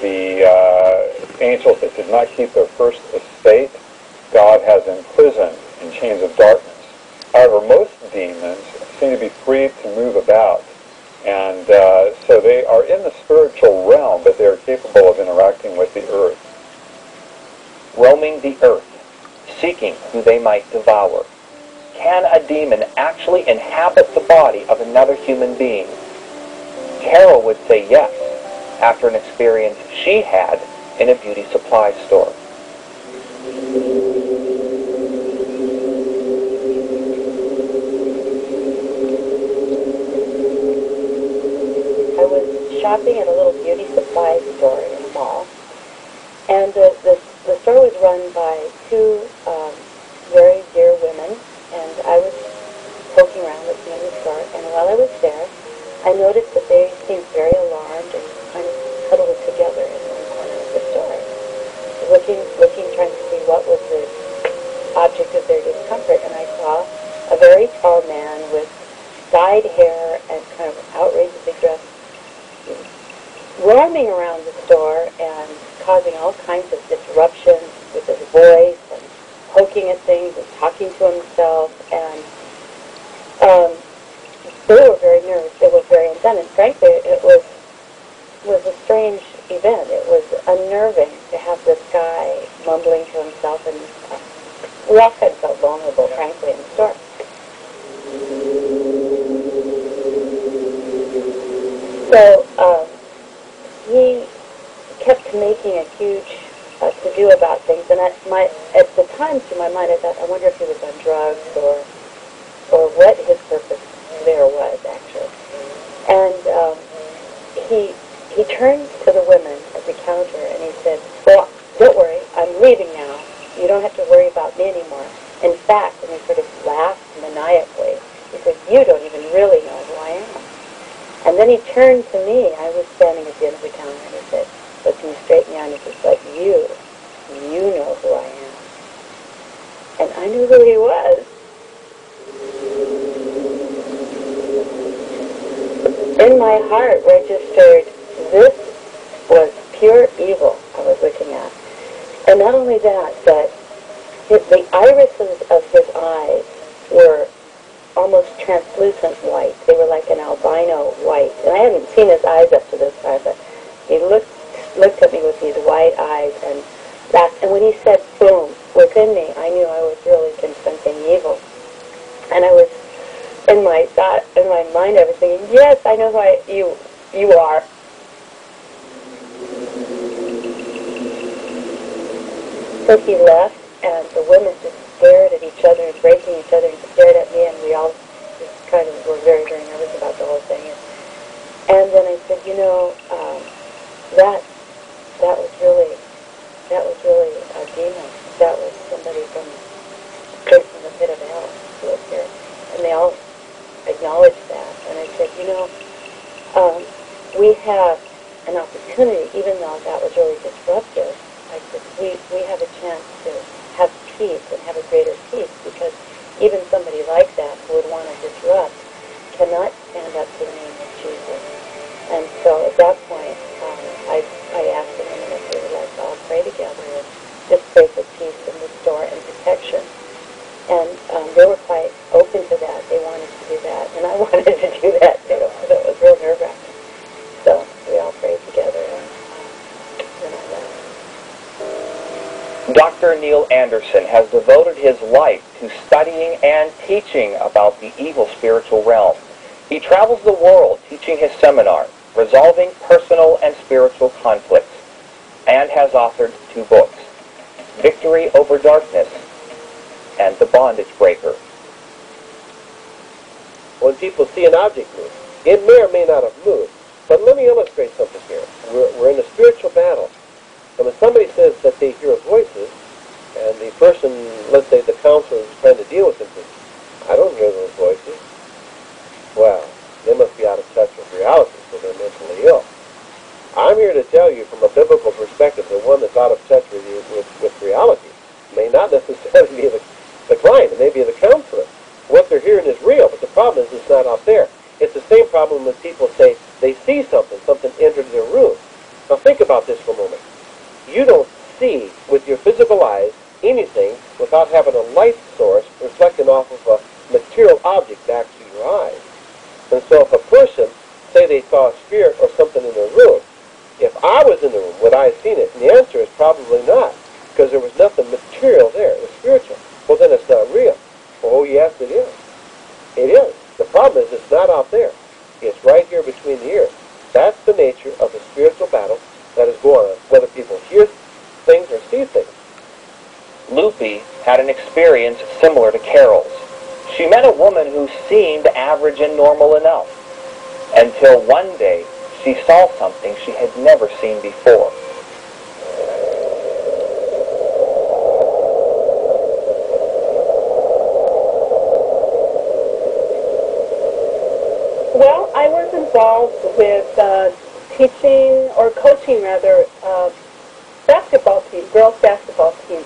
the angels that did not keep their first estate, God has imprisoned in chains of darkness. However, most demons seem to be free to move about, and so they are in the spiritual realm, but they are capable of interacting with the earth. Roaming the earth, seeking who they might devour. Can a demon actually inhabit the body of another human being? Carol would say yes, after an experience she had in a beauty supply store. I was shopping at a little beauty supply store in a mall, and the store was run by two very dear women, and I was poking around looking at the store, and while I was there, I noticed that they seemed very alarmed and kind of huddled together in one corner of the store, looking, trying to see what was the object of their discomfort, and I saw a very tall man with dyed hair and kind of outrageously dressed, roaming around the store and causing all kinds of disruptions with his voice and poking at things and talking to himself, and they were very nervous. They were very intense, and frankly, it was a strange event. It was unnerving to have this guy mumbling to himself, and we all kind of felt vulnerable, frankly, in the store. So he kept making a huge to-do about things, and at the time, through my mind, I thought, I wonder if he was on drugs or what his purpose there was, actually. And he turns to the women at the counter, and he said, well, don't worry, I'm leaving now. You don't have to worry about me anymore. In fact, and he sort of laughed maniacally, he said, you don't even really know who I am. And then he turned to me. I was standing at the end of the counter, and he said, looking straight in the eye, and he said, but you know who I am. And I knew who he was. In my heart registered, this was pure evil I was looking at. And not only that, but the irises of his eyes were almost translucent white. They were like an albino white. And I hadn't seen his eyes up to this time, but he looked at me with these white eyes and laughed. And when he said, boom, within me, I knew I was really confronting evil. And I was, in my mind, I was thinking, yes, I know who you are. So he left, and the women just stared at each other, embracing each other, and stared at me, and we all just kind of were very, very nervous about the whole thing. And then I said, that was really a demon. That was somebody from the pit of hell who was here. And they all acknowledged that. And I said, we have an opportunity, even though that was really disruptive. I said, we have a chance to have peace and have a greater peace, because even somebody like that who would want to disrupt cannot stand up to the name of Jesus. And so at that point, I asked the women if they would like to all pray together and just pray for peace in the store and protection. And they were quite open to that. They wanted to do that. And I wanted to do that too. So it was real nerve-wracking. So we all prayed together, and then I left. Dr. Neil Anderson has devoted his life to studying and teaching about the evil spiritual realm. He travels the world teaching his seminar, Resolving Personal and Spiritual Conflicts, and has authored 2 books, Victory Over Darkness and The Bondage Breaker. When people see an object move, it may or may not have moved, but let me illustrate something here. We're in a spiritual battle. And when somebody says that they hear voices, and the person, let's say the counselor is trying to deal with them, says, I don't hear those voices. Well, they must be out of touch with reality, so they're mentally ill. I'm here to tell you from a biblical perspective, the one that's out of touch with you with reality may not necessarily be the client. It may be the counselor. What they're hearing is real, but the problem is it's not out there. It's the same problem when people say they see something entered their room. Now think about this for a moment. You don't see with your physical eyes anything without having a light source reflecting off of a material object back to your eyes. And so if a person, say they saw a spirit or something in the room, if I was in the room, would I have seen it? And the answer is probably not, because there was nothing material there. It was spiritual. Well, then it's not real. Oh, yes, it is. It is. The problem is it's not out there. It's right here between the ears. That's the nature of the spiritual battle that is going on, whether people hear things or see things. Lupe had an experience similar to Carol's. She met a woman who seemed average and normal enough, until one day she saw something she had never seen before. Well, I was involved with teaching, or coaching rather, basketball team, girls basketball team.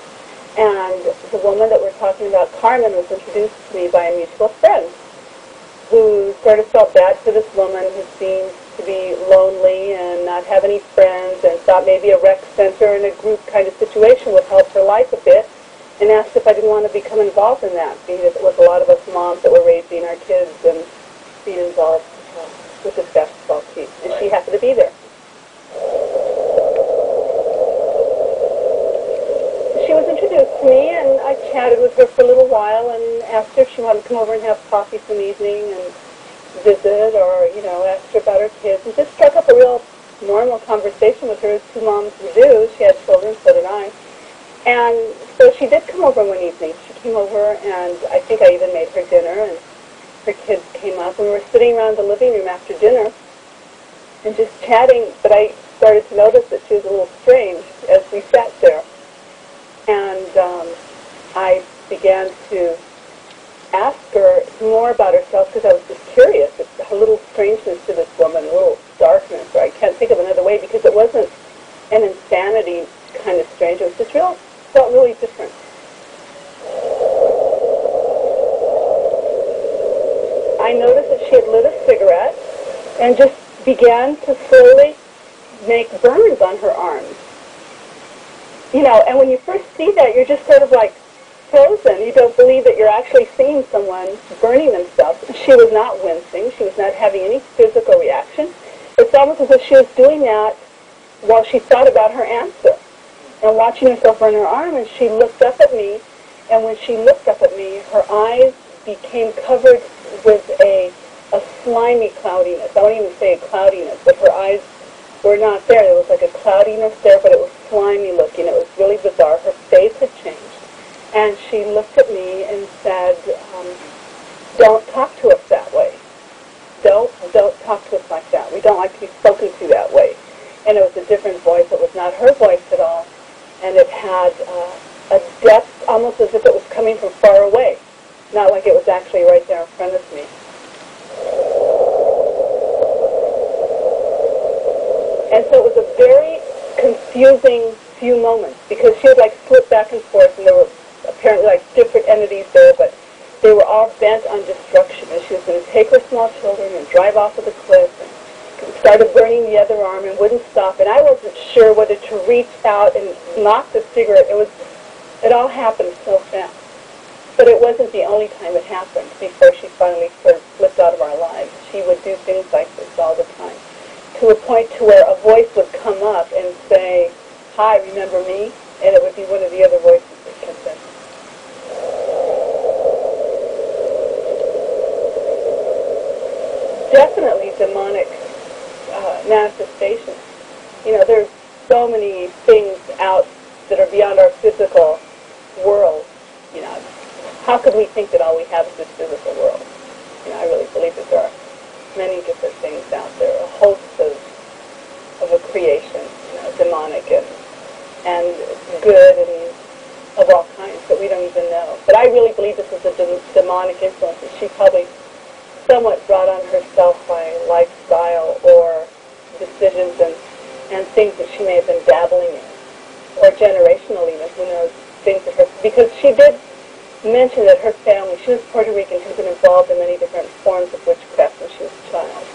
And the woman that we're talking about, Carmen, was introduced to me by a mutual friend who sort of felt bad for this woman who seemed to be lonely and not have any friends, and thought maybe a rec center and a group kind of situation would help her life a bit, and asked if I didn't want to become involved in that, being that it was a lot of us moms that were raising our kids and being involved with this basketball team. And she happened to be there. She was introduced to me, and I chatted with her for a little while and asked her if she wanted to come over and have coffee some evening and visit, or, asked her about her kids, and just struck up a real normal conversation with her, as two moms would do. She had children, so did I. And so she did come over one evening. She came over, and I think I even made her dinner, and her kids came up, and we were sitting around the living room after dinner and just chatting, but I started to notice that she was a little strange as we sat there. And I began to ask her more about herself, because I was just curious. It's a little strangeness to this woman, a little darkness, or I can't think of another way, because it wasn't an insanity kind of strange. It was just felt really different. I noticed that she had lit a cigarette and just began to slowly make burns on her arms. And when you first see that, you're just sort of like frozen. You don't believe that you're actually seeing someone burning themselves. She was not wincing. She was not having any physical reaction. It's almost as if she was doing that while she thought about her answer and watching herself burn her arm. And she looked up at me, and when she looked up at me, her eyes became covered with a slimy cloudiness. I won't even say a cloudiness, but her eyes were not there. There was like a cloudiness there, but it was slimy looking. It was really bizarre. Her face had changed. And she looked at me and said, don't talk to us that way. Don't talk to us like that. We don't like to be spoken to that way. And it was a different voice. It was not her voice at all. And it had a depth, almost as if it was coming from far away. Not like it was actually right there in front of me. And so it was a very confusing few moments, because she would slip back and forth, and there were apparently different entities there, but they were all bent on destruction. And she was going to take her small children and drive off of the cliff, and started burning the other arm and wouldn't stop. And I wasn't sure whether to reach out and knock the cigarette. It all happened so fast. But it wasn't the only time it happened before she finally sort of slipped out of our lives. She would do things like this all the time, to a point to where a voice would come up and say, "Hi, remember me?" And it would be one of the other voices that kept in. Definitely demonic manifestations. There's so many things out that are beyond our physical world. How could we think that all we have is this physical world? I really believe that there are many different things out there, a host of a creation, demonic and good and of all kinds that we don't even know. But I really believe this is a demonic influence that she probably somewhat brought on herself by lifestyle or decisions and things that she may have been dabbling in, or generational even, who knows, things that because she did mention that her family, she was Puerto Rican, she had been involved in many different forms of witchcraft when she was a child.